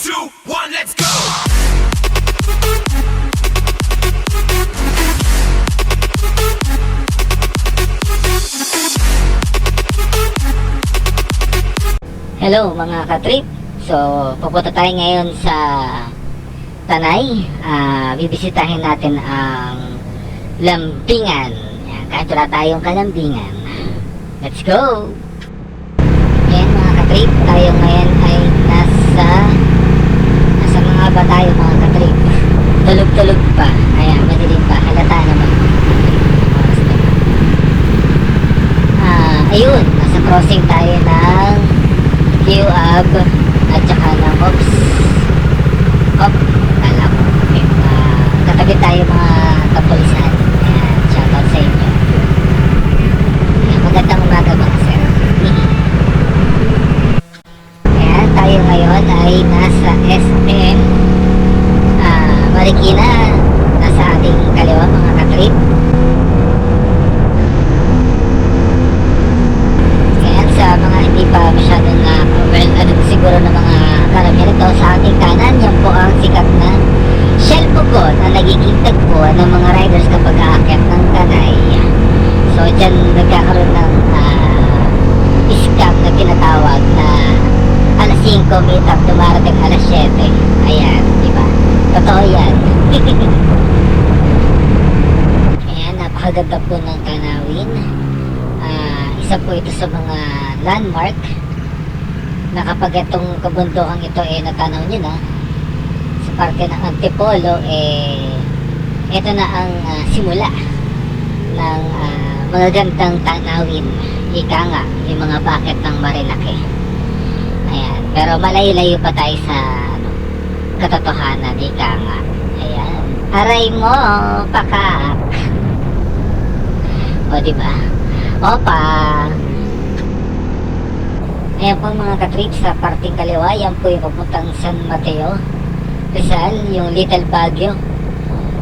2, 1, let's go! Hello mga ka-trip. So, pupunta tayo ngayon sa Tanay. Bibisitahin natin ang Lambingan. Yan, kahit wala tayong kalambingan. Let's go! Yan mga ka-trip, tayo ngayon ay nasa mga ba tayo mga ka-trip? Tulog-tulog pa. Ayan, madilim pa. Halata naman. Ayun, nasa crossing tayo ng QAB at saka ng Ops. Kala ko. Katabi tayo mga kapulisan. Ayan, shoutout sa inyo. Ayan, magandang umaga mga sir. Ayan, tayo ngayon ay nasa SM Marikina. Nasa ating kaliwa mga katrip. Sa mga hindi pa masyadong siguro na mga karamihan ito, sa ating kanan, yan po ang sikat na Shell Pugon na nagiging tagpuan ng mga riders kapag aakyat ng Tanay. So dyan nagkakaroon ng scam na tinatawag na alas 5 meet up, dumarating alas 7. Ayan, diba? Totoo yan. Ayan, napakaganda po ng tanawin. Isa po ito sa mga landmark na kapag itong kabundukan ito natanaw nyo na sa parte ng Antipolo, ito na ang simula ng mga gandang tanawin, ika nga, yung mga bucket ng Marilaki. Ayan, pero malayo-layo pa tayo sa katotohanan, ika nga. Ayan, aray mo pakak. O diba? Opa! Ayan po mga katrip, sa parting kaliwa, yan po yung papuntang San Mateo, Rizal, yung Little Baguio,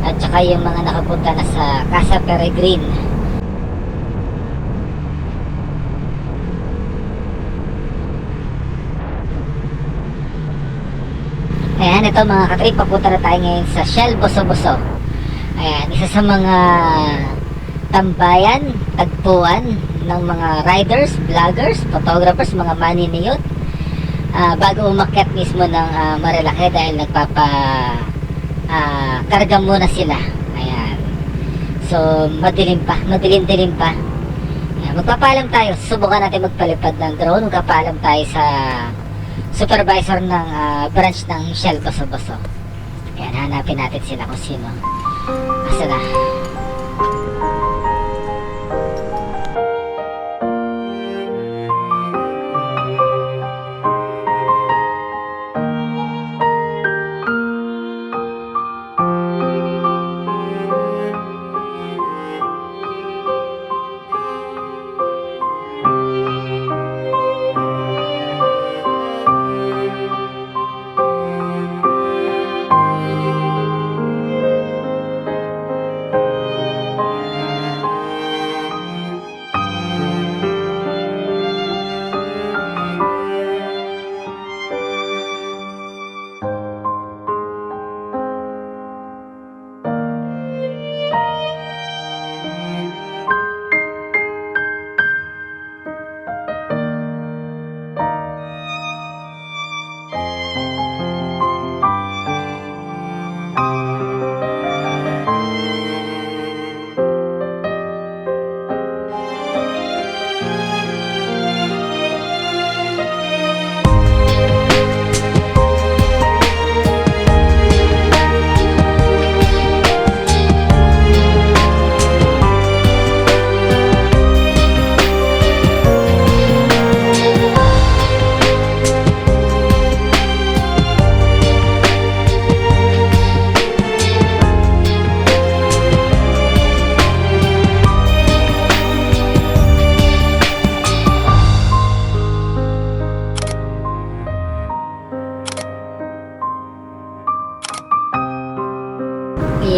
at saka yung mga nakapunta na sa Casa Peregrine. Ayan, ito mga katrip, papunta na tayo ngayon sa Shell Boso-Boso. Ayan, isa sa mga tambayan, tagpuan ng mga riders, vloggers, photographers, mga maniniyot bago umakyat mismo ng Marilaki dahil karga muna sila. Ayan. So, madilim dilim pa. Ayan, magpapaalam tayo, subukan natin magpalipad ng drone, magpapaalam tayo sa supervisor ng branch ng Shell Boso-Boso. Ayan, hanapin natin sila kung sino. Asa na?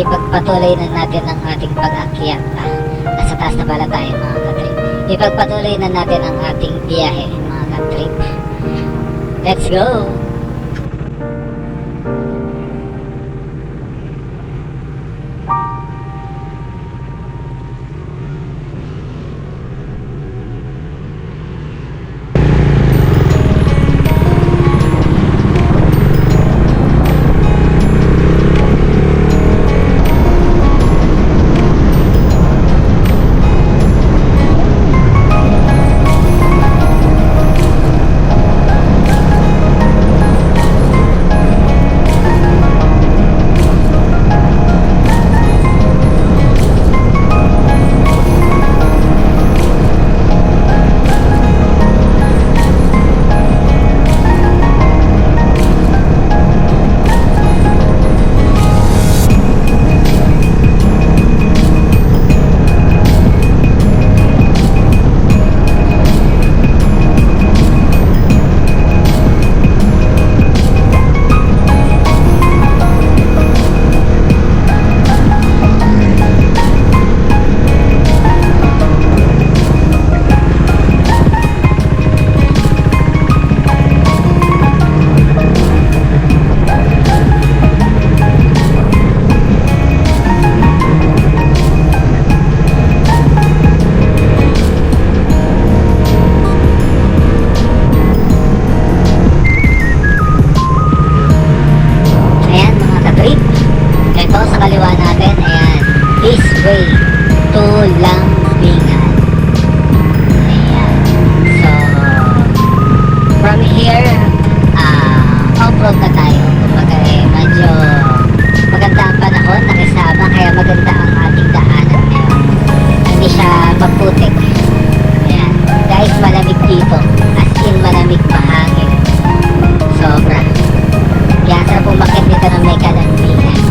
ipagpatuloy na natin ang ating pag-akyat. Nasa taas na pala tayo mga katrip. Ipagpatuloy na natin ang ating biyahe mga katrip. Let's go! sa kaliwa natin, ayan, this way to Lambingan. Ayan. So, from here, off-road na tayo. Kumbaga medyo maganda ang panahon, nakisama, kaya maganda ang ating daanan ngayon. Hindi siya maputik. Ayan. Guys, malamig dito. As in, malamig, mahangin. Sobra. Kaya sarap umakit dito ng may kalambingan.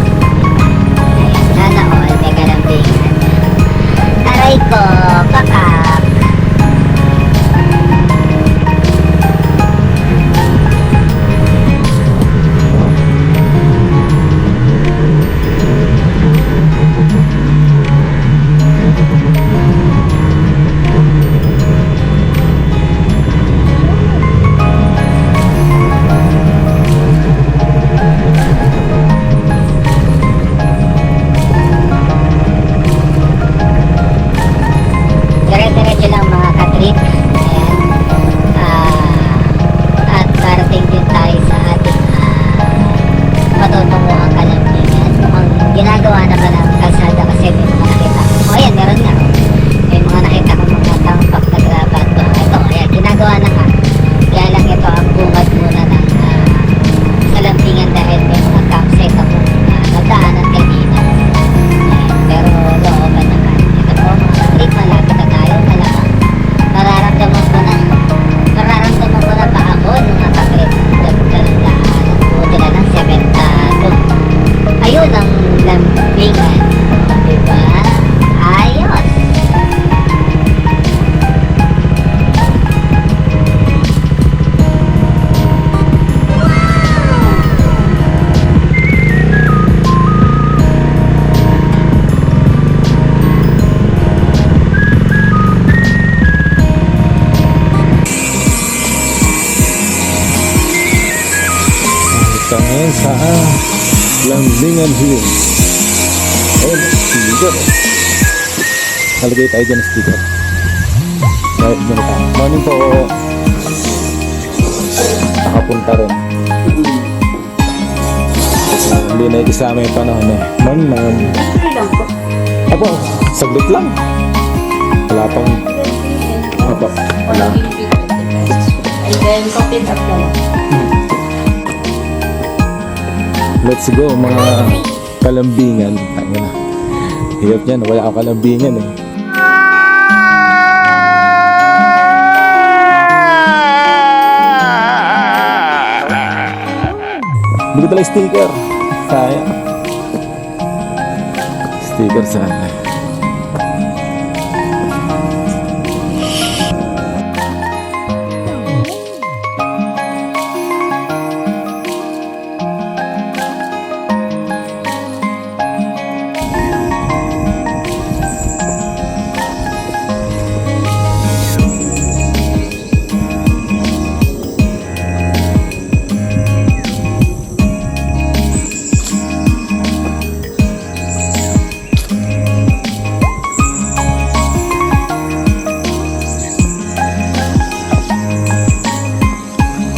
Ayan, sana all may kalambingan. Aray ko, kakak. Dire-diretso lang mga katrip. Ayan. At darating din tayo sa ating patutunguhang kalambingan. Mukhang ginagawa na ba ng kalsada kasi may mga nakita ko. O ayan, meron nga. May mga nakita ko mga tampak na grabat. Ito, ayan, ginagawa na nga. Kaya lang ito ang bungad muna ng kalambingan dahil may mga campsite ako nagdaanan kanina. Ayan, pero looban naman. Ito po mga katrip, malapit na tayo. Malamang nararamdaman ko na pa ako mga katrip. Daanan buti na ng sementado. Ayun ang lambingan. Diba? Ayos! Ito ngayon sa Lambingan Hills. Ayun, sticker. Nalagay tayo dyan ng sticker. Right, dyan na tayo. Morning po. Nakapunta rin. Hindi na ikisama yung panahon eh. Morning ma'am. Apo, saglit lang. Wala pang... Apo, wala. And then, top it up na lang. Let's go mga kalambingan. Ayun na. Hirap yan. Wala akong kalambingan eh. Bili pala yung sticker. Sayang. Sticker sana.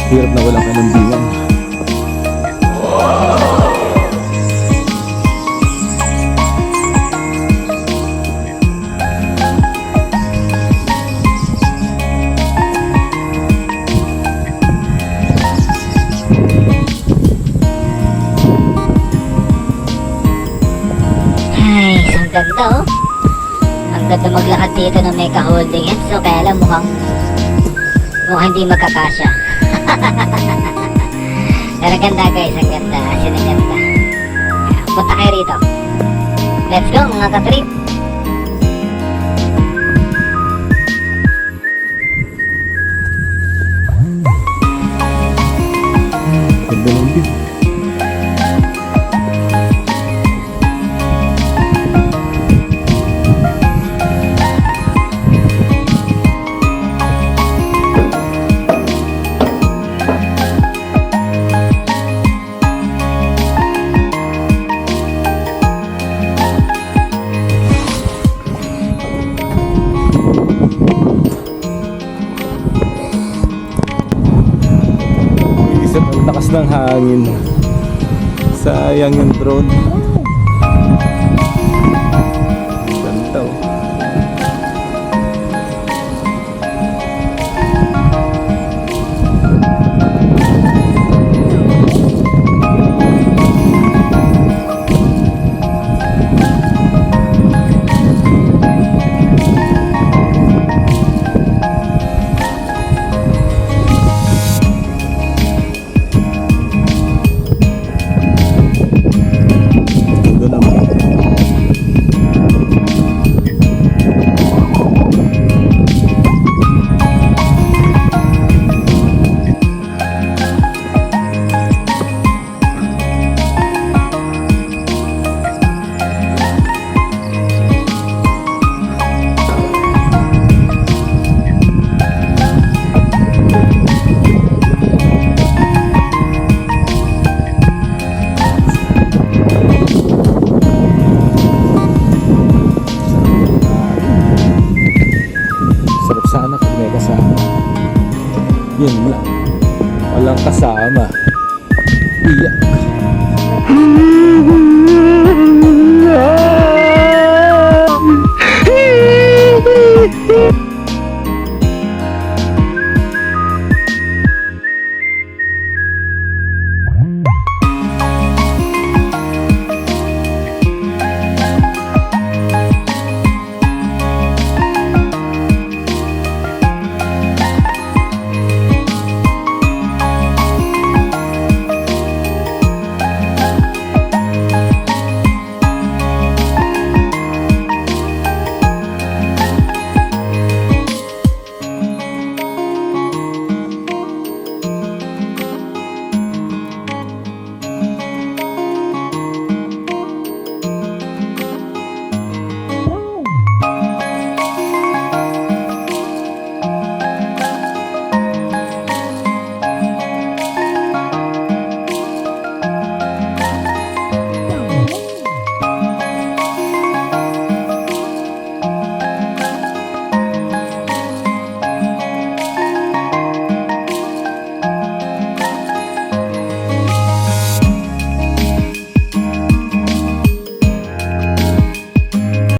Hirap na walang kalambingan. Ay, ang ganda oh. Ang ganda maglakad dito na may ka-holding hands. So kaya lang mukhang hindi magkakasya. Pero ganda guys, ang ganda. As in, ang ganda. Kaya, punta kayo rito. Let's go mga katrip. Ganda ng view. Isip ang lakas ng hangin. Sayang yung drone. Biyak.